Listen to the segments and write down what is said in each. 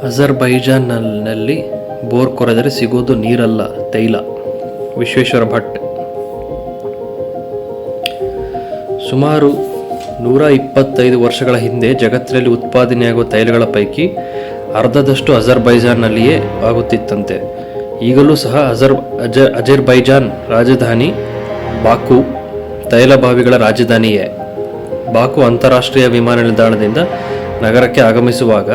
ಅಜರ್ಬೈಜಾನ್ನಲ್ಲಿ bore ಕೊರೆದರೆ ಸಿಗೋದು ನೀರಲ್ಲ, ತೈಲ. ವಿಶ್ವೇಶ್ವರ ಭಟ್. ಸುಮಾರು 125 ವರ್ಷಗಳ ಹಿಂದೆ ಜಗತ್ತಿನಲ್ಲಿ ಉತ್ಪಾದನೆಯಾಗುವ ತೈಲಗಳ ಪೈಕಿ ಅರ್ಧದಷ್ಟು ಅಜರ್ಬೈಜಾನ್ನಲ್ಲಿಯೇ ಆಗುತ್ತಿತ್ತಂತೆ. ಈಗಲೂ ಸಹ ಅಜರ್ಬೈಜಾನ್ ರಾಜಧಾನಿ ಬಾಕು ತೈಲ ಬಾವಿಗಳ ರಾಜಧಾನಿಯೇ. ಬಾಕು ಅಂತಾರಾಷ್ಟ್ರೀಯ ವಿಮಾನ ನಿಲ್ದಾಣದಿಂದ ನಗರಕ್ಕೆ ಆಗಮಿಸುವಾಗ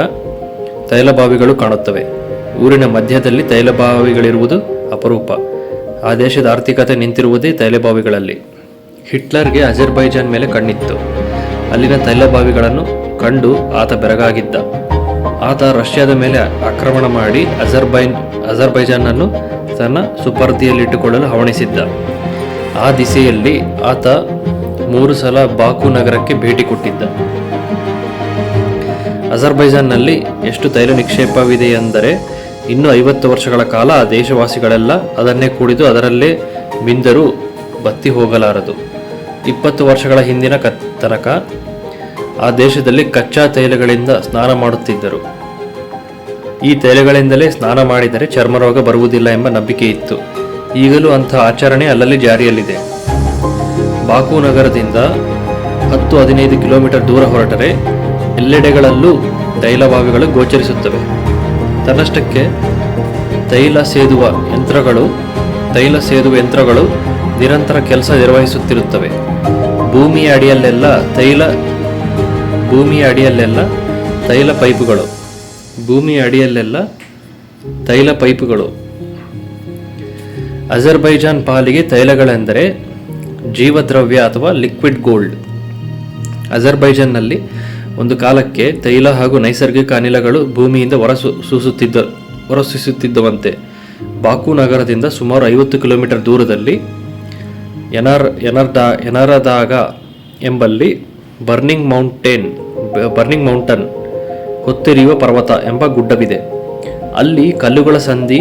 ತೈಲ ಬಾವಿಗಳು ಕಾಣುತ್ತವೆ. ಊರಿನ ಮಧ್ಯದಲ್ಲಿ ತೈಲ ಬಾವಿಗಳಿರುವುದು ಅಪರೂಪ. ಆ ದೇಶದ ಆರ್ಥಿಕತೆ ನಿಂತಿರುವುದೇ ತೈಲ ಬಾವಿಗಳಲ್ಲಿ. ಹಿಟ್ಲರ್ಗೆ ಅಜರ್ಬೈಜಾನ್ ಮೇಲೆ ಕಣ್ಣಿತ್ತು. ಅಲ್ಲಿನ ತೈಲ ಬಾವಿಗಳನ್ನು ಕಂಡು ಆತ ಬೆರಗಾಗಿದ್ದ. ಆತ ರಷ್ಯಾದ ಮೇಲೆ ಆಕ್ರಮಣ ಮಾಡಿ ಅಜರ್ಬೈಜಾನನ್ನು ತನ್ನ ಸುಪರ್ದಿಯಲ್ಲಿಟ್ಟುಕೊಳ್ಳಲು ಹವಣಿಸಿದ್ದ. ಆ ದಿಸೆಯಲ್ಲಿ ಆತ 3 ಸಲ ಬಾಕು ನಗರಕ್ಕೆ ಭೇಟಿ ಕೊಟ್ಟಿದ್ದ. ಅಜರ್ಬೈಜಾನ್ನಲ್ಲಿ ಎಷ್ಟು ತೈಲ ನಿಕ್ಷೇಪವಿದೆಯೆಂದರೆ ಇನ್ನು 50 ವರ್ಷಗಳ ಕಾಲ ಆ ದೇಶವಾಸಿಗಳೆಲ್ಲ ಅದನ್ನೇ ಕುಡಿದು ಅದರಲ್ಲೇ ಮಿಂದರೂ ಬತ್ತಿ ಹೋಗಲಾರದು. 20 ವರ್ಷಗಳ ಹಿಂದಿನ ತನಕ ಆ ದೇಶದಲ್ಲಿ ಕಚ್ಚಾ ತೈಲಗಳಿಂದ ಸ್ನಾನ ಮಾಡುತ್ತಿದ್ದರು. ಈ ತೈಲಗಳಿಂದಲೇ ಸ್ನಾನ ಮಾಡಿದರೆ ಚರ್ಮರೋಗ ಬರುವುದಿಲ್ಲ ಎಂಬ ನಂಬಿಕೆ ಇತ್ತು. ಈಗಲೂ ಅಂತಹ ಆಚರಣೆ ಅಲ್ಲಲ್ಲಿ ಜಾರಿಯಲ್ಲಿದೆ. ಬಾಕು ನಗರದಿಂದ 10-15 ಕಿಲೋಮೀಟರ್ ದೂರ ಹೊರಟರೆ ಎಲ್ಲೆಡೆಗಳಲ್ಲೂ ತೈಲ ಬಾವಿಗಳು ಗೋಚರಿಸುತ್ತವೆ. ತನ್ನಷ್ಟಕ್ಕೆ ತೈಲ ಸೇದುವ ಯಂತ್ರಗಳು ನಿರಂತರ ಕೆಲಸ ನಿರ್ವಹಿಸುತ್ತಿರುತ್ತವೆ. ಭೂಮಿಯ ಅಡಿಯಲ್ಲೆಲ್ಲ ತೈಲ ಪೈಪುಗಳು. ಅಜರ್ಬೈಜಾನ್ ಪಾಲಿಗೆ ತೈಲಗಳೆಂದರೆ ಜೀವದ್ರವ್ಯ ಅಥವಾ ಲಿಕ್ವಿಡ್ ಗೋಲ್ಡ್. ಅಜರ್ಬೈಜಾನ್ನಲ್ಲಿ ಒಂದು ಕಾಲಕ್ಕೆ ತೈಲ ಹಾಗೂ ನೈಸರ್ಗಿಕ ಅನಿಲಗಳು ಭೂಮಿಯಿಂದ ಹೊರಸೂಸುತ್ತಿದ್ದವಂತೆ. ಬಾಕು ನಗರದಿಂದ ಸುಮಾರು 50 ಕಿಲೋಮೀಟರ್ ದೂರದಲ್ಲಿ ಎನರದಾಗ ಎಂಬಲ್ಲಿ ಬರ್ನಿಂಗ್ ಮೌಂಟನ್ ಹೊತ್ತೆರಿಯುವ ಪರ್ವತ ಎಂಬ ಗುಡ್ಡವಿದೆ. ಅಲ್ಲಿ ಕಲ್ಲುಗಳ ಸಂಧಿ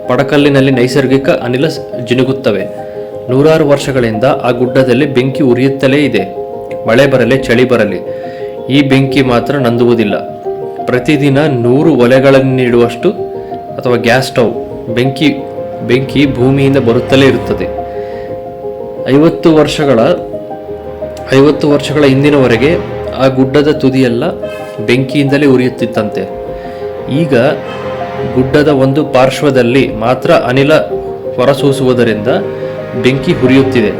ಪಡಕಲ್ಲಿನಲ್ಲಿ ನೈಸರ್ಗಿಕ ಅನಿಲ ಜಿನುಗುತ್ತವೆ. 100 ವರ್ಷಗಳಿಂದ ಆ ಗುಡ್ಡದಲ್ಲಿ ಬೆಂಕಿ ಉರಿಯುತ್ತಲೇ ಇದೆ. ಮಳೆ ಬರಲಿ ಚಳಿ ಬರಲಿ ಈ ಬೆಂಕಿ ಮಾತ್ರ ನಂದುವುದಿಲ್ಲ. ಪ್ರತಿದಿನ 100 ಒಲೆಗಳನ್ನಿಡುವಷ್ಟು ಅಥವಾ ಗ್ಯಾಸ್ ಸ್ಟವ್ ಬೆಂಕಿ ಭೂಮಿಯಿಂದ ಬರುತ್ತಲೇ ಇರುತ್ತದೆ. 50 ವರ್ಷಗಳ ಹಿಂದಿನವರೆಗೆ ಆ ಗುಡ್ಡದ ತುದಿಯೆಲ್ಲ ಬೆಂಕಿಯಿಂದಲೇ ಉರಿಯುತ್ತಿತ್ತಂತೆ. ಈಗ ಗುಡ್ಡದ ಒಂದು ಪಾರ್ಶ್ವದಲ್ಲಿ ಮಾತ್ರ ಅನಿಲ ಹೊರಸೂಸುವುದರಿಂದ ಬೆಂಕಿ ಹುರಿಯುತ್ತಿದೆ.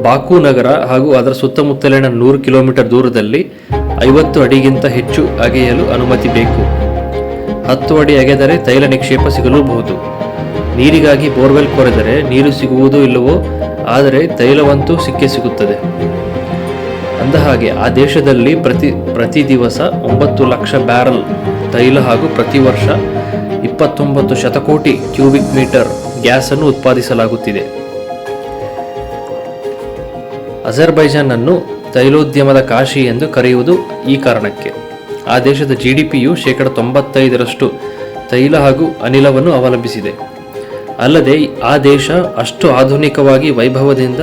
ಬಾಕು ನಗರ ಹಾಗೂ ಅದರ ಸುತ್ತಮುತ್ತಲಿನ 100 ಕಿಲೋಮೀಟರ್ ದೂರದಲ್ಲಿ 50 ಅಡಿಗಿಂತ ಹೆಚ್ಚು ಅಗೆಯಲು ಅನುಮತಿ ಬೇಕು. 10 ಅಡಿ ಅಗೆದರೆ ತೈಲ ನಿಕ್ಷೇಪ ಸಿಗಲೂಬಹುದು. ನೀರಿಗಾಗಿ ಬೋರ್ವೆಲ್ ಕೊರೆದರೆ ನೀರು ಸಿಗುವುದೋ ಇಲ್ಲವೋ, ಆದರೆ ತೈಲವಂತೂ ಸಿಕ್ಕೇ ಸಿಗುತ್ತದೆ. ಅಂದಹಾಗೆ ಆ ದೇಶದಲ್ಲಿ ಪ್ರತಿ ದಿವಸ 9 ಲಕ್ಷ ಬ್ಯಾರಲ್ ತೈಲ ಹಾಗೂ ಪ್ರತಿ ವರ್ಷ 29 ಶತಕೋಟಿ ಕ್ಯೂಬಿಕ್ ಮೀಟರ್ ಗ್ಯಾಸ್ ಅನ್ನು ಉತ್ಪಾದಿಸಲಾಗುತ್ತಿದೆ. ಅಜರ್ಬೈಜಾನ್ ಅನ್ನು ತೈಲೋದ್ಯಮದ ಕಾಶಿ ಎಂದು ಕರೆಯುವುದು ಈ ಕಾರಣಕ್ಕೆ. ಆ ದೇಶದ GDPಯು 95% ತೈಲ ಹಾಗೂ ಅನಿಲವನ್ನು ಅವಲಂಬಿಸಿದೆ. ಅಲ್ಲದೆ ಆ ದೇಶ ಅಷ್ಟು ಆಧುನಿಕವಾಗಿ ವೈಭವದಿಂದ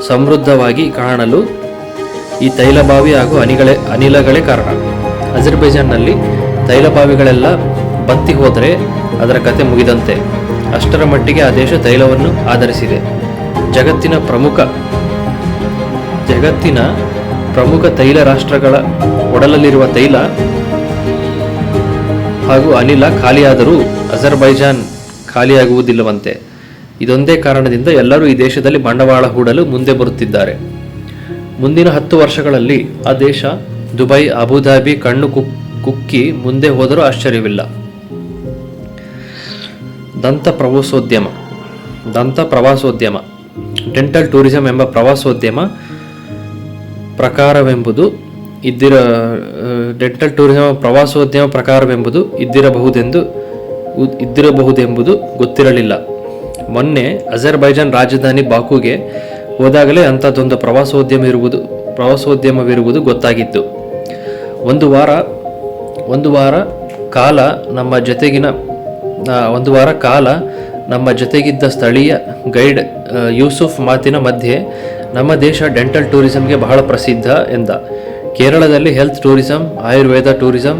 ಸಮೃದ್ಧವಾಗಿ ಕಾಣಲು ಈ ತೈಲಬಾವಿ ಹಾಗೂ ಅನಿಲಗಳೇ ಕಾರಣ. ಅಜರ್ಬೈಜಾನ್ನಲ್ಲಿ ತೈಲಬಾವಿಗಳೆಲ್ಲ ಬತ್ತಿ ಹೋದರೆ ಅದರ ಕತೆ ಮುಗಿದಂತೆ. ಅಷ್ಟರ ಮಟ್ಟಿಗೆ ಆ ದೇಶ ತೈಲವನ್ನು ಆಧರಿಸಿದೆ. ಜಗತ್ತಿನ ಪ್ರಮುಖ ತೈಲ ರಾಷ್ಟ್ರಗಳ ಒಡಲಲ್ಲಿರುವ ತೈಲ ಹಾಗೂ ಅನಿಲ ಖಾಲಿಯಾದರೂ ಅಜರ್ಬೈಜಾನ್ ಖಾಲಿಯಾಗುವುದಿಲ್ಲವಂತೆ. ಇದೊಂದೇ ಕಾರಣದಿಂದ ಎಲ್ಲರೂ ಈ ದೇಶದಲ್ಲಿ ಬಂಡವಾಳ ಹೂಡಲು ಮುಂದೆ ಬರುತ್ತಿದ್ದಾರೆ. ಮುಂದಿನ 10 ವರ್ಷಗಳಲ್ಲಿ ಆ ದೇಶ ದುಬೈ, ಅಬುಧಾಬಿ ಕಣ್ಣು ಕುಕ್ಕಿ ಮುಂದೆ ಹೋದರೂ ಆಶ್ಚರ್ಯವಿಲ್ಲ. ದಂತ ಪ್ರವಾಸೋದ್ಯಮ ಡೆಂಟಲ್ ಟೂರಿಸಂ ಎಂಬ ಪ್ರವಾಸೋದ್ಯಮ ಪ್ರಕಾರವೆಂಬುದು ಇದ್ದಿರಬಹುದೆಂಬುದು ಗೊತ್ತಿರಲಿಲ್ಲ. ಮೊನ್ನೆ ಅಜರ್ಬೈಜಾನ್ ರಾಜಧಾನಿ ಬಾಕುಗೆ ಹೋದಾಗಲೇ ಅಂಥದ್ದೊಂದು ಪ್ರವಾಸೋದ್ಯಮವಿರುವುದು ಗೊತ್ತಾಗಿತ್ತು. ಒಂದು ವಾರ ಕಾಲ ನಮ್ಮ ಜೊತೆಗಿದ್ದ ಸ್ಥಳೀಯ ಗೈಡ್ ಯೂಸುಫ್ ಮಾತಿನ ಮಧ್ಯೆ ನಮ್ಮ ದೇಶ ಡೆಂಟಲ್ ಟೂರಿಸಂಗೆ ಬಹಳ ಪ್ರಸಿದ್ಧ ಎಂದ. ಕೇರಳದಲ್ಲಿ ಹೆಲ್ತ್ ಟೂರಿಸಂ, ಆಯುರ್ವೇದ ಟೂರಿಸಂ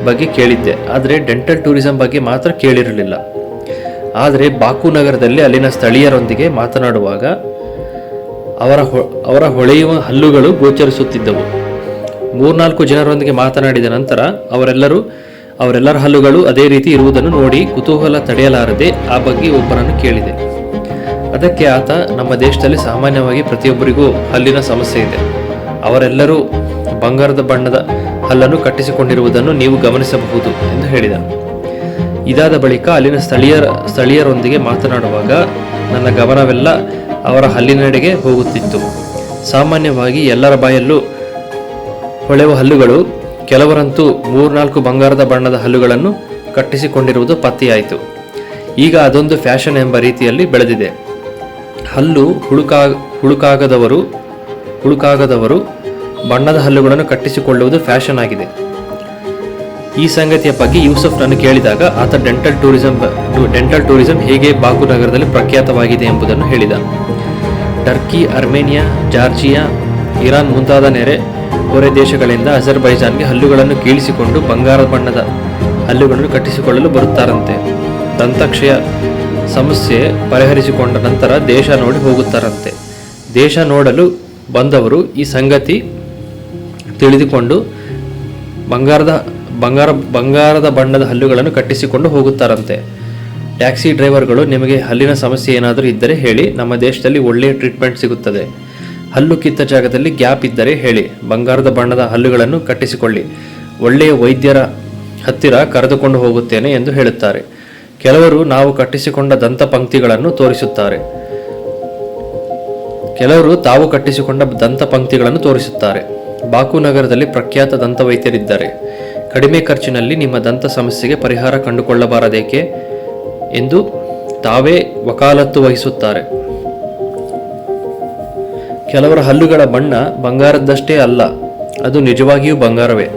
ಬಗ್ಗೆ ಕೇಳಿದ್ದೆ, ಆದರೆ ಡೆಂಟಲ್ ಟೂರಿಸಂ ಬಗ್ಗೆ ಮಾತ್ರ ಕೇಳಿರಲಿಲ್ಲ. ಆದರೆ ಬಾಕು ನಗರದಲ್ಲಿ ಅಲ್ಲಿನ ಸ್ಥಳೀಯರೊಂದಿಗೆ ಮಾತನಾಡುವಾಗ ಅವರ ಹೊಳೆಯುವ ಹಲ್ಲುಗಳು ಗೋಚರಿಸುತ್ತಿದ್ದವು. 3-4 ಜನರೊಂದಿಗೆ ಮಾತನಾಡಿದ ನಂತರ ಅವರೆಲ್ಲರ ಹಲ್ಲುಗಳು ಅದೇ ರೀತಿ ಇರುವುದನ್ನು ನೋಡಿ ಕುತೂಹಲ ತಡೆಯಲಾರದೆ ಆ ಬಗ್ಗೆ ಒಬ್ಬರನ್ನು ಕೇಳಿದೆ. ಅದಕ್ಕೆ ಆತ, ನಮ್ಮ ದೇಶದಲ್ಲಿ ಸಾಮಾನ್ಯವಾಗಿ ಪ್ರತಿಯೊಬ್ಬರಿಗೂ ಹಲ್ಲಿನ ಸಮಸ್ಯೆ ಇದೆ. ಅವರೆಲ್ಲರೂ ಬಂಗಾರದ ಬಣ್ಣದ ಹಲ್ಲನ್ನು ಕಟ್ಟಿಸಿಕೊಂಡಿರುವುದನ್ನು ನೀವು ಗಮನಿಸಬಹುದು ಎಂದು ಹೇಳಿದ. ಇದಾದ ಬಳಿಕ ಅಲ್ಲಿನ ಸ್ಥಳೀಯರೊಂದಿಗೆ ಮಾತನಾಡುವಾಗ ನನ್ನ ಗಮನವೆಲ್ಲ ಅವರ ಹಲ್ಲಿನೆಡೆಗೆ ಹೋಗುತ್ತಿತ್ತು. ಸಾಮಾನ್ಯವಾಗಿ ಎಲ್ಲರ ಬಾಯಲ್ಲೂ ಹೊಳೆವ ಹಲ್ಲುಗಳು, ಕೆಲವರಂತೂ 3-4 ಬಂಗಾರದ ಬಣ್ಣದ ಹಲ್ಲುಗಳನ್ನು ಕಟ್ಟಿಸಿಕೊಂಡಿರುವುದು ಪತ್ತೆಯಾಯಿತು. ಈಗ ಅದೊಂದು ಫ್ಯಾಷನ್ ಎಂಬ ರೀತಿಯಲ್ಲಿ ಬೆಳೆದಿದೆ. ಹಲ್ಲು ಹುಳುಕಾಗದವರು ಬಣ್ಣದ ಹಲ್ಲುಗಳನ್ನು ಕಟ್ಟಿಸಿಕೊಳ್ಳುವುದು ಫ್ಯಾಷನ್ ಆಗಿದೆ. ಈ ಸಂಗತಿಯ ಬಗ್ಗೆ ಯೂಸುಫ್ನನ್ನು ಕೇಳಿದಾಗ ಆತ ಡೆಂಟಲ್ ಟೂರಿಸಂ ಹೇಗೆ ಬಾಕು ನಗರದಲ್ಲಿ ಪ್ರಖ್ಯಾತವಾಗಿದೆ ಎಂಬುದನ್ನು ಹೇಳಿದ. ಟರ್ಕಿ, ಅರ್ಮೇನಿಯಾ, ಜಾರ್ಜಿಯಾ, ಇರಾನ್ ಮುಂತಾದ ಹೊರೆ ದೇಶಗಳಿಂದ ಅಜರ್ಬೈಜಾನ್ಗೆ ಹಲ್ಲುಗಳನ್ನು ಕೀಳಿಸಿಕೊಂಡು ಬಂಗಾರ ಬಣ್ಣದ ಹಲ್ಲುಗಳನ್ನು ಕಟ್ಟಿಸಿಕೊಳ್ಳಲು ಬರುತ್ತಾರಂತೆ. ದಂತಕ್ಷಯ ಸಮಸ್ಯೆ ಪರಿಹರಿಸಿಕೊಂಡ ನಂತರ ದೇಶ ನೋಡಿ ಹೋಗುತ್ತಾರಂತೆ. ದೇಶ ನೋಡಲು ಬಂದವರು ಈ ಸಂಗತಿ ತಿಳಿದುಕೊಂಡು ಬಂಗಾರದ ಬಣ್ಣದ ಹಲ್ಲುಗಳನ್ನು ಕಟ್ಟಿಸಿಕೊಂಡು ಹೋಗುತ್ತಾರಂತೆ. ಟ್ಯಾಕ್ಸಿ ಡ್ರೈವರ್ಗಳು, ನಿಮಗೆ ಹಲ್ಲಿನ ಸಮಸ್ಯೆ ಏನಾದರೂ ಇದ್ದರೆ ಹೇಳಿ, ನಮ್ಮ ದೇಶದಲ್ಲಿ ಒಳ್ಳೆಯ ಟ್ರೀಟ್ಮೆಂಟ್ ಸಿಗುತ್ತದೆ. ಹಲ್ಲು ಕಿತ್ತ ಜಾಗದಲ್ಲಿ ಗ್ಯಾಪ್ ಇದ್ದರೆ ಹೇಳಿ, ಬಂಗಾರದ ಬಣ್ಣದ ಹಲ್ಲುಗಳನ್ನು ಕಟ್ಟಿಸಿಕೊಳ್ಳಿ, ಒಳ್ಳೆಯ ವೈದ್ಯರ ಹತ್ತಿರ ಕರೆದುಕೊಂಡು ಹೋಗುತ್ತೇನೆ ಎಂದು ಹೇಳುತ್ತಾರೆ. ಕೆಲವರು ನಾವು ಕಟ್ಟಿಸಿಕೊಂಡ ದಂತ ಪಂಕ್ತಿಗಳನ್ನು ತೋರಿಸುತ್ತಾರೆ. ಕೆಲವರು ತಾವು ಕಟ್ಟಿಸಿಕೊಂಡ ದಂತ ಪಂಕ್ತಿಗಳನ್ನು ತೋರಿಸುತ್ತಾರೆ. ಬಾಕು ನಗರದಲ್ಲಿ ಪ್ರಖ್ಯಾತ ದಂತ ವೈದ್ಯರಿದ್ದಾರೆ. ಕಡಿಮೆ ಖರ್ಚಿನಲ್ಲಿ ನಿಮ್ಮ ದಂತ ಸಮಸ್ಯೆಗೆ ಪರಿಹಾರ ಕಂಡುಕೊಳ್ಳಬಾರದೇಕೆ ಎಂದು ತಾವೇ ವಕಾಲತ್ತು ವಹಿಸುತ್ತಾರೆ. ಕೆಲವರ ಹಲ್ಲುಗಳ ಬಣ್ಣ ಬಂಗಾರದಷ್ಟೇ ಅಲ್ಲ, ಅದು ನಿಜವಾಗಿಯೂ ಬಂಗಾರವೇ.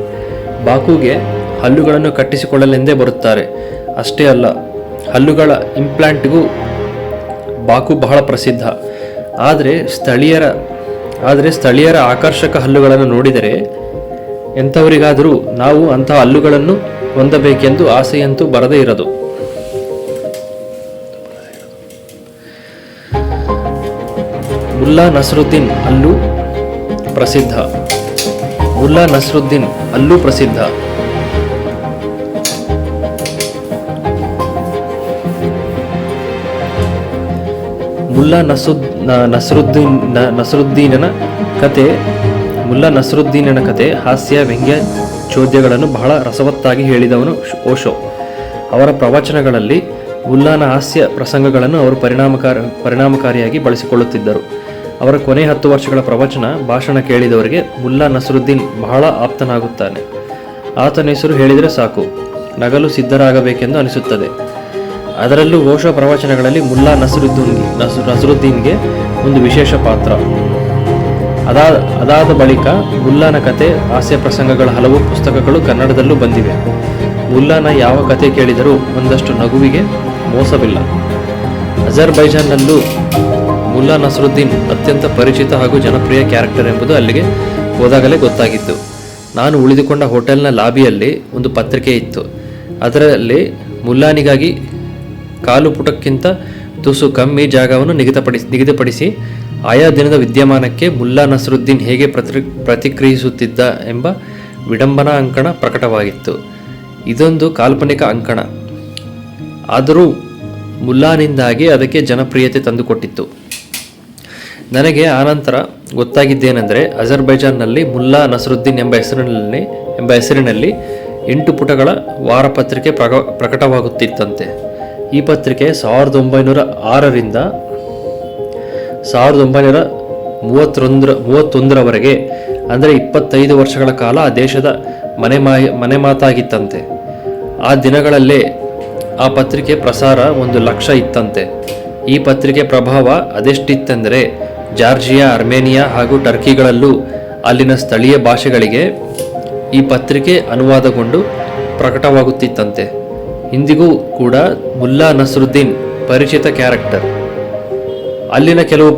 ಬಾಕುಗೆ ಹಲ್ಲುಗಳನ್ನು ಕಟ್ಟಿಸಿಕೊಳ್ಳಲೆಂದೇ ಬರುತ್ತಾರೆ. ಅಷ್ಟೇ ಅಲ್ಲ, ಹಲ್ಲುಗಳ ಇಂಪ್ಲಾಂಟ್ಗೂ ಬಾಕು ಬಹಳ ಪ್ರಸಿದ್ಧ. ಆದರೆ ಸ್ಥಳೀಯರ ಆಕರ್ಷಕ ಹಲ್ಲುಗಳನ್ನು ನೋಡಿದರೆ ಎಂಥವರಿಗಾದರೂ ನಾವು ಅಂತಹ ಹಲ್ಲುಗಳನ್ನು ಹೊಂದಬೇಕೆಂದು ಆಸೆಯಂತೂ ಬರದೇ ಇರದು. ಮುಲ್ಲಾ ನಸರುದ್ದೀನ್ ಅಲ್ಲೂ ಪ್ರಸಿದ್ಧ. ಮುಲ್ಲಾ ನಸರುದ್ದೀನ್ ನಸರುದ್ದೀನನ ಕತೆ ಹಾಸ್ಯ, ವ್ಯಂಗ್ಯ, ಚೋದ್ಯಗಳನ್ನು ಬಹಳ ರಸವತ್ತಾಗಿ ಹೇಳಿದವನು ಓಶೋ. ಅವರ ಪ್ರವಚನಗಳಲ್ಲಿ ಮುಲ್ಲಾನ ಹಾಸ್ಯ ಪ್ರಸಂಗಗಳನ್ನು ಅವರು ಪರಿಣಾಮಕಾರಿಯಾಗಿ ಬಳಸಿಕೊಳ್ಳುತ್ತಿದ್ದರು. ಅವರ ಕೊನೆ 10 ವರ್ಷಗಳ ಭಾಷಣ ಕೇಳಿದವರಿಗೆ ಮುಲ್ಲಾ ನಸರುದ್ದೀನ್ ಬಹಳ ಆಪ್ತನಾಗುತ್ತಾನೆ. ಆತನ ಹೆಸರು ಹೇಳಿದರೆ ಸಾಕು, ನಗಲು ಸಿದ್ಧರಾಗಬೇಕೆಂದು ಅನಿಸುತ್ತದೆ. ಅದರಲ್ಲೂ ಓಶೋ ಪ್ರವಚನಗಳಲ್ಲಿ ಮುಲ್ಲಾ ನಸರುದ್ದೀನ್ಗೆ ಒಂದು ವಿಶೇಷ ಪಾತ್ರ. ಅದಾದ ಬಳಿಕ ಮುಲ್ಲಾನ ಕತೆ, ಹಾಸ್ಯ ಪ್ರಸಂಗಗಳ ಹಲವು ಪುಸ್ತಕಗಳು ಕನ್ನಡದಲ್ಲೂ ಬಂದಿವೆ. ಮುಲ್ಲಾನ ಯಾವ ಕತೆ ಕೇಳಿದರೂ ಒಂದಷ್ಟು ನಗುವಿಗೆ ಮೋಸವಿಲ್ಲ. ಅಜರ್ಬೈಜಾನ್ನಲ್ಲೂ ಮುಲ್ಲಾ ನಸರುದ್ದೀನ್ ಅತ್ಯಂತ ಪರಿಚಿತ ಹಾಗೂ ಜನಪ್ರಿಯ ಕ್ಯಾರೆಕ್ಟರ್ ಎಂಬುದು ಅಲ್ಲಿಗೆ ಹೋದಾಗಲೇ ಗೊತ್ತಾಗಿತ್ತು. ನಾನು ಉಳಿದುಕೊಂಡ ಹೋಟೆಲ್ನ ಲಾಬಿಯಲ್ಲಿ ಒಂದು ಪತ್ರಿಕೆ ಇತ್ತು. ಅದರಲ್ಲಿ ಮುಲ್ಲಾನಿಗಾಗಿ ಕಾಲು ಪುಟಕ್ಕಿಂತ ತುಸು ಕಮ್ಮಿ ಜಾಗವನ್ನು ನಿಗದಿಪಡಿಸಿ ಆಯಾ ದಿನದ ವಿದ್ಯಮಾನಕ್ಕೆ ಮುಲ್ಲಾ ನಸರುದ್ದೀನ್ ಹೇಗೆ ಪ್ರತಿಕ್ರಿಯಿಸುತ್ತಿದ್ದ ಎಂಬ ವಿಡಂಬನಾ ಅಂಕಣ ಪ್ರಕಟವಾಗಿತ್ತು. ಇದೊಂದು ಕಾಲ್ಪನಿಕ ಅಂಕಣ, ಆದರೂ ಮುಲ್ಲಾನಿಂದಾಗಿ ಅದಕ್ಕೆ ಜನಪ್ರಿಯತೆ ತಂದುಕೊಟ್ಟಿತ್ತು. ನನಗೆ ಆನಂತರ ಗೊತ್ತಾಗಿದ್ದೇನೆಂದರೆ, ಅಜರ್ಬೈಜಾನ್ನಲ್ಲಿ ಮುಲ್ಲಾ ನಸರುದ್ದೀನ್ ಎಂಬ ಹೆಸರಿನಲ್ಲಿ 8 ಪುಟಗಳ ವಾರಪತ್ರಿಕೆ ಪ್ರಕಟವಾಗುತ್ತಿತ್ತಂತೆ. ಈ ಪತ್ರಿಕೆ 1906ರಿಂದ 1931ರವರೆಗೆ, ಅಂದರೆ 25 ವರ್ಷಗಳ ಕಾಲ ಆ ದೇಶದ ಮನೆ ಮಾತಾಗಿತ್ತಂತೆ. ಆ ದಿನಗಳಲ್ಲೇ ಆ ಪತ್ರಿಕೆ ಪ್ರಸಾರ 1 ಲಕ್ಷ ಇತ್ತಂತೆ. ಈ ಪತ್ರಿಕೆ ಪ್ರಭಾವ ಅದೆಷ್ಟಿತ್ತೆಂದರೆ, ಜಾರ್ಜಿಯಾ, ಅರ್ಮೇನಿಯಾ ಹಾಗೂ ಟರ್ಕಿಗಳಲ್ಲೂ ಅಲ್ಲಿನ ಸ್ಥಳೀಯ ಭಾಷೆಗಳಿಗೆ ಈ ಪತ್ರಿಕೆ ಅನುವಾದಗೊಂಡು ಪ್ರಕಟವಾಗುತ್ತಿತ್ತಂತೆ. ಇಂದಿಗೂ ಕೂಡ ಮುಲ್ಲಾ ನಸರುದ್ದೀನ್ ಪರಿಚಿತ ಕ್ಯಾರೆಕ್ಟರ್. ಅಲ್ಲಿನ ಕೆಲವು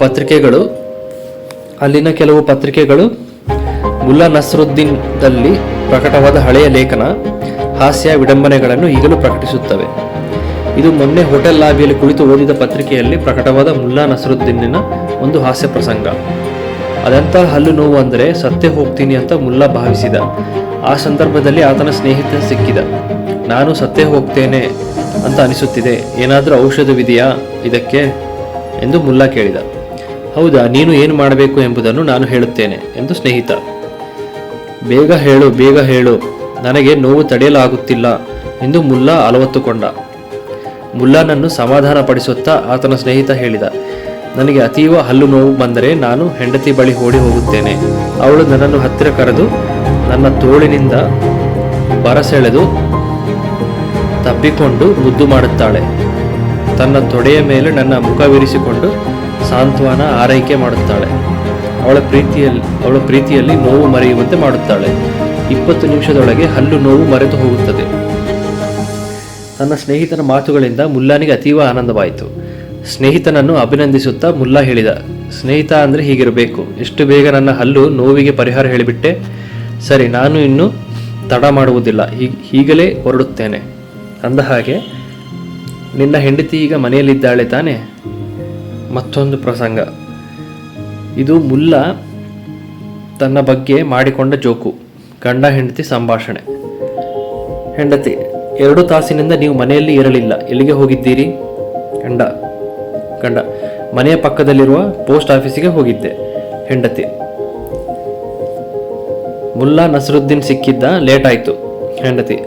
ಪತ್ರಿಕೆಗಳು ಮುಲ್ಲಾ ನಸ್ರುದ್ದೀನ್ದಲ್ಲಿ ಪ್ರಕಟವಾದ ಹಳೆಯ ಲೇಖನ, ಹಾಸ್ಯ, ವಿಡಂಬನೆಗಳನ್ನು ಈಗಲೂ ಪ್ರಕಟಿಸುತ್ತವೆ. ಇದು ಮೊನ್ನೆ ಹೋಟೆಲ್ ಲಾಬಿಯಲ್ಲಿ ಕುಳಿತು ಓದಿದ ಪತ್ರಿಕೆಯಲ್ಲಿ ಪ್ರಕಟವಾದ ಮುಲ್ಲಾ ನಸ್ರುದ್ದೀನ್ನ ಒಂದು ಹಾಸ್ಯ ಪ್ರಸಂಗ. ಅದಂತ ಹಲ್ಲು ನೋವು ಅಂದರೆ ಸತ್ತೇ ಹೋಗ್ತೀನಿ ಅಂತ ಮುಲ್ಲಾ ಭಾವಿಸಿದ. ಆ ಸಂದರ್ಭದಲ್ಲಿ ಆತನ ಸ್ನೇಹಿತ ಸಿಕ್ಕಿದ. ನಾನು ಸತ್ತೇ ಹೋಗ್ತೇನೆ ಅಂತ ಅನಿಸುತ್ತಿದೆ, ಏನಾದರೂ ಔಷಧವಿದೆಯಾ ಇದಕ್ಕೆ ಎಂದು ಮುಲ್ಲಾ ಕೇಳಿದ. ಹೌದಾ, ನೀನು ಏನು ಮಾಡಬೇಕು ಎಂಬುದನ್ನು ನಾನು ಹೇಳುತ್ತೇನೆ ಎಂದು ಸ್ನೇಹಿತ. ಬೇಗ ಹೇಳು, ನನಗೆ ನೋವು ತಡೆಯಲಾಗುತ್ತಿಲ್ಲ ಎಂದು ಮುಲ್ಲಾ ಅಲವತ್ತುಕೊಂಡ. ಮುಲ್ಲಾನನ್ನು ಸಮಾಧಾನ ಪಡಿಸುತ್ತಾ ಆತನ ಸ್ನೇಹಿತ ಹೇಳಿದ, ನನಗೆ ಅತೀವ ಹಲ್ಲು ನೋವು ಬಂದರೆ ನಾನು ಹೆಂಡತಿ ಬಳಿ ಓಡಿ ಹೋಗುತ್ತೇನೆ. ಅವಳು ನನ್ನನ್ನು ಹತ್ತಿರ ಕರೆದು ನನ್ನ ತೋಳಿನಿಂದ ಬರಸೆಳೆದು ತಬ್ಬಿಕೊಂಡು ಮುದ್ದು ಮಾಡುತ್ತಾಳೆ. ತನ್ನ ತೊಡೆಯ ಮೇಲೆ ನನ್ನ ಮುಖವಿರಿಸಿಕೊಂಡು ಸಾಂತ್ವನ ಆರೈಕೆ ಮಾಡುತ್ತಾಳೆ. ಅವಳ ಪ್ರೀತಿಯಲ್ಲಿ ನೋವು ಮರೆಯುವಂತೆ ಮಾಡುತ್ತಾಳೆ. 20 ನಿಮಿಷದೊಳಗೆ ಹಲ್ಲು ನೋವು ಮರೆತು ಹೋಗುತ್ತದೆ. ತನ್ನ ಸ್ನೇಹಿತನ ಮಾತುಗಳಿಂದ ಮುಲ್ಲಾನಿಗೆ ಅತೀವ ಆನಂದವಾಯಿತು. ಸ್ನೇಹಿತನನ್ನು ಅಭಿನಂದಿಸುತ್ತಾ ಮುಲ್ಲಾ ಹೇಳಿದ, ಸ್ನೇಹಿತ ಅಂದರೆ ಹೀಗಿರಬೇಕು. ಎಷ್ಟು ಬೇಗ ನನ್ನ ಹಲ್ಲು ನೋವಿಗೆ ಪರಿಹಾರ ಹೇಳಿಬಿಟ್ಟೆ. ಸರಿ, ನಾನು ಇನ್ನು ತಡ ಮಾಡುವುದಿಲ್ಲ, ಈಗಲೇ ಹೊರಡುತ್ತೇನೆ. ಅಂದ ಹಾಗೆ ನಿನ್ನ ಹೆಂಡತಿ ಈಗ ಮನೆಯಲ್ಲಿದ್ದಾಳೆ ತಾನೆ? ಮತ್ತೊಂದು ಪ್ರಸಂಗ. ಇದು ಮುಲ್ಲಾ ತನ್ನ ಬಗ್ಗೆ ಮಾಡಿಕೊಂಡ ಜೋಕು. ಗಂಡ ಹೆಂಡತಿ ಸಂಭಾಷಣೆ. ಹೆಂಡತಿ, 2 ತಾಸಿನಿಂದ ನೀವು ಮನೆಯಲ್ಲಿ ಇರಲಿಲ್ಲ, ಎಲ್ಲಿಗೆ ಹೋಗಿದ್ದೀರಿ? ಗಂಡ, ಮನೆಯ ಪಕ್ಕದಲ್ಲಿರುವ ಪೋಸ್ಟ್ ಆಫೀಸಿಗೆ ಹೋಗಿದ್ದೆ. ಹೆಂಡತಿ, ಮುಲ್ಲಾ ನಸ್ರುದ್ದೀನ್ ಸಿಕ್ಕಿದ್ದ, ಲೇಟ್ ಆಯಿತು. ಹೆಂಡತಿ,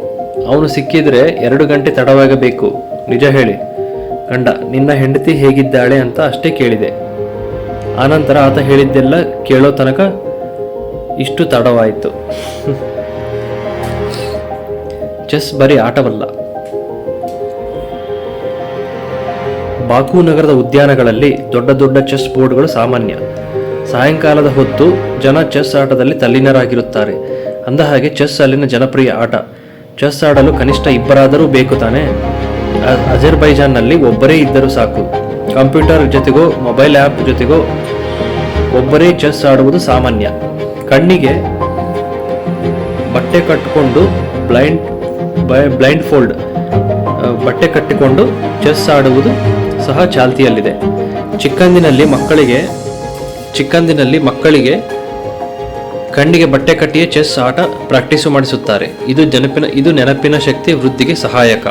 ಅವನು ಸಿಕ್ಕಿದ್ರೆ 2 ಗಂಟೆ ತಡವಾಗಬೇಕು, ನಿಜ ಹೇಳಿ. ಗಂಡ, ನಿನ್ನ ಹೆಂಡತಿ ಹೇಗಿದ್ದಾಳೆ ಅಂತ ಅಷ್ಟೇ ಕೇಳಿದೆ. ಆನಂತರ ಆತ ಹೇಳಿದ್ದೆಲ್ಲ ಕೇಳೋ ತನಕ ಇಷ್ಟು ತಡವಾಯಿತು. ಚೆಸ್ ಬರೀ ಆಟವಲ್ಲ. ಬಾಕು ನಗರದ ಉದ್ಯಾನಗಳಲ್ಲಿ ದೊಡ್ಡ ದೊಡ್ಡ ಚೆಸ್ ಬೋರ್ಡ್ಗಳು ಸಾಮಾನ್ಯ. ಸಾಯಂಕಾಲದ ಹೊತ್ತು ಜನ ಚೆಸ್ ಆಟದಲ್ಲಿ ತಲ್ಲೀನರಾಗಿರುತ್ತಾರೆ. ಅಂದಹಾಗೆ ಚೆಸ್ ಅಲ್ಲಿನ ಜನಪ್ರಿಯ ಆಟ. ಚೆಸ್ ಆಡಲು ಕನಿಷ್ಠ 2 ಬೇಕು ತಾನೆ? ಅಜರ್ಬೈಜಾನ್ನಲ್ಲಿ ಒಬ್ಬರೇ ಇದ್ದರೂ ಸಾಕು. ಕಂಪ್ಯೂಟರ್ ಜೊತೆಗೋ ಮೊಬೈಲ್ ಆ್ಯಪ್ ಜೊತೆಗೋ ಒಬ್ಬರೇ ಚೆಸ್ ಆಡುವುದು ಸಾಮಾನ್ಯ. ಕಣ್ಣಿಗೆ ಬಟ್ಟೆ ಕಟ್ಟಿಕೊಂಡು ಬ್ಲೈಂಡ್ ಫೋಲ್ಡ್ ಬಟ್ಟೆ ಕಟ್ಟಿಕೊಂಡು ಚೆಸ್ ಆಡುವುದು ಸಹ ಚಾಲ್ತಿಯಲ್ಲಿದೆ. ಚಿಕ್ಕಂದಿನಲ್ಲಿ ಮಕ್ಕಳಿಗೆ ಕಣ್ಣಿಗೆ ಬಟ್ಟೆ ಕಟ್ಟಿಯೇ ಚೆಸ್ ಆಟ ಪ್ರಾಕ್ಟೀಸು ಮಾಡಿಸುತ್ತಾರೆ. ಇದು ನೆನಪಿನ ಶಕ್ತಿ ವೃದ್ಧಿಗೆ ಸಹಾಯಕ.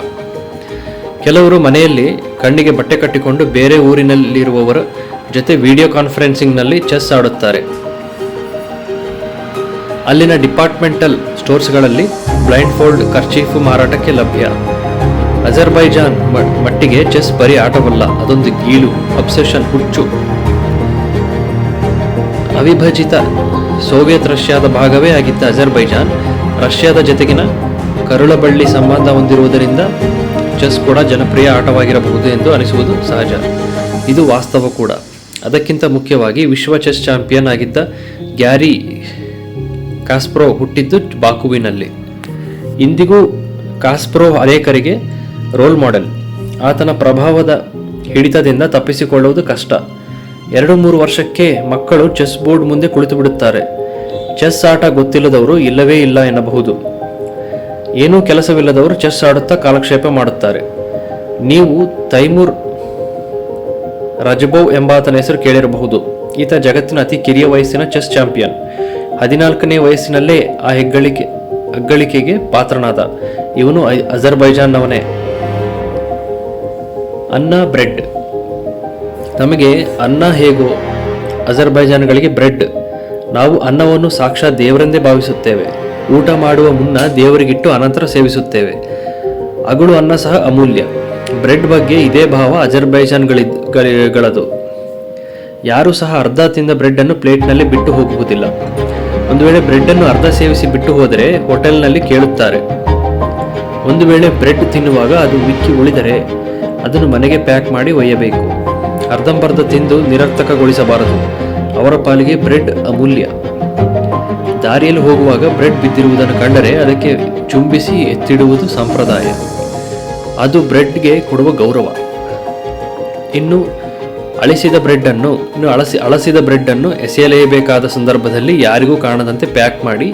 ಕೆಲವರು ಮನೆಯಲ್ಲಿ ಕಣ್ಣಿಗೆ ಬಟ್ಟೆ ಕಟ್ಟಿಕೊಂಡು ಬೇರೆ ಊರಿನಲ್ಲಿರುವವರ ಜೊತೆ ವಿಡಿಯೋ ಕಾನ್ಫರೆನ್ಸಿಂಗ್ನಲ್ಲಿ ಚೆಸ್ ಆಡುತ್ತಾರೆ. ಅಲ್ಲಿನ ಡಿಪಾರ್ಟ್ಮೆಂಟಲ್ ಸ್ಟೋರ್ಸ್ಗಳಲ್ಲಿ ಬ್ಲೈಂಡ್ ಫೋಲ್ಡ್ ಕರ್ಚೀಫು ಮಾರಾಟಕ್ಕೆ ಲಭ್ಯ. ಅಜರ್ಬೈಜಾನ್ ಮಟ್ಟಿಗೆ ಚೆಸ್ ಬರೀ ಆಟವಲ್ಲ, ಅದೊಂದು ಗೀಳು, ಅಬ್ಸೆಷನ್, ಹುಚ್ಚು. ಅವಿಭಜಿತ ಸೋವಿಯತ್ ರಷ್ಯಾದ ಭಾಗವೇ ಆಗಿದ್ದ ಅಜರ್ಬೈಜಾನ್ ರಷ್ಯಾದ ಜೊತೆಗಿನ ಕರುಳಬಳ್ಳಿ ಸಂಬಂಧ ಹೊಂದಿರುವುದರಿಂದ ಚೆಸ್ ಕೂಡ ಜನಪ್ರಿಯ ಆಟವಾಗಿರಬಹುದು ಎಂದು ಅನಿಸುವುದು ಸಹಜ. ಇದು ವಾಸ್ತವ ಕೂಡ. ಅದಕ್ಕಿಂತ ಮುಖ್ಯವಾಗಿ ವಿಶ್ವ ಚೆಸ್ ಚಾಂಪಿಯನ್ ಆಗಿದ್ದ ಗ್ಯಾರಿ ಕಾಸ್ಪರೋವ್ ಹುಟ್ಟಿದ್ದು ಬಾಕುವಿನಲ್ಲಿ. ಇಂದಿಗೂ ಕಾಸ್ಪರೋವ್ ಅನೇಕರಿಗೆ ರೋಲ್ ಮಾಡೆಲ್. ಆತನ ಪ್ರಭಾವದ ಹಿಡಿತದಿಂದ ತಪ್ಪಿಸಿಕೊಳ್ಳುವುದು ಕಷ್ಟ. 2-3 ವರ್ಷಕ್ಕೆ ಮಕ್ಕಳು ಚೆಸ್ ಬೋರ್ಡ್ ಮುಂದೆ ಕುಳಿತು ಬಿಡುತ್ತಾರೆ. ಚೆಸ್ ಆಟ ಗೊತ್ತಿಲ್ಲದವರು ಇಲ್ಲವೇ ಇಲ್ಲ ಎನ್ನಬಹುದು. ಏನೂ ಕೆಲಸವಿಲ್ಲದವರು ಚೆಸ್ ಆಡುತ್ತಾ ಕಾಲಕ್ಷೇಪ ಮಾಡುತ್ತಾರೆ. ನೀವು ತೈಮೂರ್ ರಜಬೋವ್ ಎಂಬಾತನ ಹೆಸರು ಕೇಳಿರಬಹುದು. ಈತ ಜಗತ್ತಿನ ಅತಿ ಕಿರಿಯ ವಯಸ್ಸಿನ ಚೆಸ್ ಚಾಂಪಿಯನ್. 14ನೇ ವಯಸ್ಸಿನಲ್ಲೇ ಆ ಹೆಗ್ಗಳಿಕೆಗೆ ಪಾತ್ರನಾದ. ಇವನು ಅಜರ್ಬೈಜಾನ್ನವನೇ. ಅನ್ನ, ಬ್ರೆಡ್. ನಮಗೆ ಅನ್ನ ಹೇಗೋ ಅಜರ್ಬೈಜಾನ್ಗಳಿಗೆ ಬ್ರೆಡ್. ನಾವು ಅನ್ನವನ್ನು ಸಾಕ್ಷಾತ್ ದೇವರೆಂದೇ ಭಾವಿಸುತ್ತೇವೆ. ಊಟ ಮಾಡುವ ಮುನ್ನ ದೇವರಿಗಿಟ್ಟು ಅನಂತರ ಸೇವಿಸುತ್ತೇವೆ. ಅಗಳು ಅನ್ನ ಸಹ ಅಮೂಲ್ಯ. ಬ್ರೆಡ್ ಬಗ್ಗೆ ಇದೇ ಭಾವ ಅಜರ್ಬೈಜಾನ್ಗಳದು. ಯಾರೂ ಸಹ ಅರ್ಧ ತಿಂದ ಬ್ರೆಡ್ಡನ್ನು ಪ್ಲೇಟ್ನಲ್ಲಿ ಬಿಟ್ಟು ಹೋಗುವುದಿಲ್ಲ. ಒಂದು ವೇಳೆ ಬ್ರೆಡ್ಡನ್ನು ಅರ್ಧ ಸೇವಿಸಿ ಬಿಟ್ಟು ಹೋದರೆ ಹೋಟೆಲ್ನಲ್ಲಿ ಕೇಳುತ್ತಾರೆ. ಒಂದು ವೇಳೆ ಬ್ರೆಡ್ ತಿನ್ನುವಾಗ ಅದು ಮಿಕ್ಕಿ ಉಳಿದರೆ ಅದನ್ನು ಮನೆಗೆ ಪ್ಯಾಕ್ ಮಾಡಿ ಒಯ್ಯಬೇಕು. ಅರ್ಧಂಬರ್ಧ ತಿಂದು ನಿರರ್ಥಕಗೊಳಿಸಬಾರದು. ಅವರ ಪಾಲಿಗೆ ಬ್ರೆಡ್ ಅಮೂಲ್ಯ. ದಾರಿಯಲ್ಲಿ ಹೋಗುವಾಗ ಬ್ರೆಡ್ ಬಿದ್ದಿರುವುದನ್ನು ಕಂಡರೆ ಅದಕ್ಕೆ ಚುಂಬಿಸಿ ಎತ್ತಿಡುವುದು ಸಂಪ್ರದಾಯ. ಅದು ಬ್ರೆಡ್ಗೆ ಕೊಡುವ ಗೌರವ. ಇನ್ನು ಅಳಸಿದ ಬ್ರೆಡ್ಡನ್ನು ಎಸೆಯಲೇಬೇಕಾದ ಸಂದರ್ಭದಲ್ಲಿ ಯಾರಿಗೂ ಕಾಣದಂತೆ ಪ್ಯಾಕ್ ಮಾಡಿ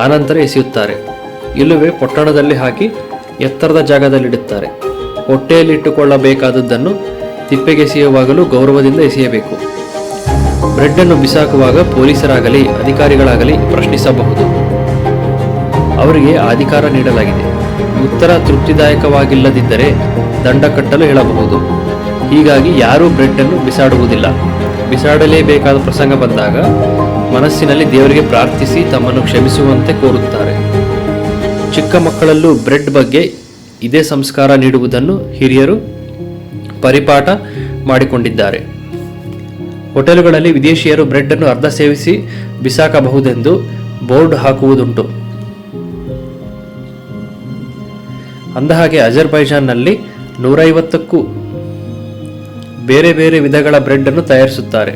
ಆನಂತರ ಎಸೆಯುತ್ತಾರೆ. ಇಲ್ಲವೇ ಪೊಟ್ಟಣದಲ್ಲಿ ಹಾಕಿ ಎತ್ತರದ ಜಾಗದಲ್ಲಿಡುತ್ತಾರೆ. ಹೊಟ್ಟೆಯಲ್ಲಿಟ್ಟುಕೊಳ್ಳಬೇಕಾದದ್ದನ್ನು ತಿಪ್ಪೆಗೆಸೆಯುವಾಗಲೂ ಗೌರವದಿಂದ ಎಸೆಯಬೇಕು. ಬ್ರೆಡ್ಡನ್ನು ಬಿಸಾಕುವಾಗ ಪೊಲೀಸರಾಗಲಿ ಅಧಿಕಾರಿಗಳಾಗಲಿ ಪ್ರಶ್ನಿಸಬಹುದು. ಅವರಿಗೆ ಅಧಿಕಾರ ನೀಡಲಾಗಿದೆ. ಉತ್ತರ ತೃಪ್ತಿದಾಯಕವಾಗಿಲ್ಲದಿದ್ದರೆ ದಂಡ ಕಟ್ಟಲು ಹೇಳಬಹುದು. ಹೀಗಾಗಿ ಯಾರೂ ಬ್ರೆಡ್ಡನ್ನು ಬಿಸಾಡುವುದಿಲ್ಲ. ಬಿಸಾಡಲೇಬೇಕಾದ ಪ್ರಸಂಗ ಬಂದಾಗ ಮನಸ್ಸಿನಲ್ಲಿ ದೇವರಿಗೆ ಪ್ರಾರ್ಥಿಸಿ ತಮ್ಮನ್ನು ಕ್ಷಮಿಸುವಂತೆ ಕೋರುತ್ತಾರೆ. ಚಿಕ್ಕ ಮಕ್ಕಳಲ್ಲೂ ಬ್ರೆಡ್ ಬಗ್ಗೆ ಇದೇ ಸಂಸ್ಕಾರ ನೀಡುವುದನ್ನು ಹಿರಿಯರು ಪರಿಪಾಠ ಮಾಡಿಕೊಂಡಿದ್ದಾರೆ. ಹೋಟೆಲುಗಳಲ್ಲಿ ವಿದೇಶಿಯರು ಬ್ರೆಡ್ಡನ್ನು ಅರ್ಧ ಸೇವಿಸಿ ಬಿಸಾಕಬಹುದೆಂದು ಬೋರ್ಡ್ ಹಾಕುವುದುಂಟು. ಅಂದಹಾಗೆ ಅಜರ್ಬೈಜಾನ್ನಲ್ಲಿ 150ಕ್ಕೂ ಬೇರೆ ಬೇರೆ ವಿಧಗಳ ಬ್ರೆಡ್ ಅನ್ನು ತಯಾರಿಸುತ್ತಾರೆ.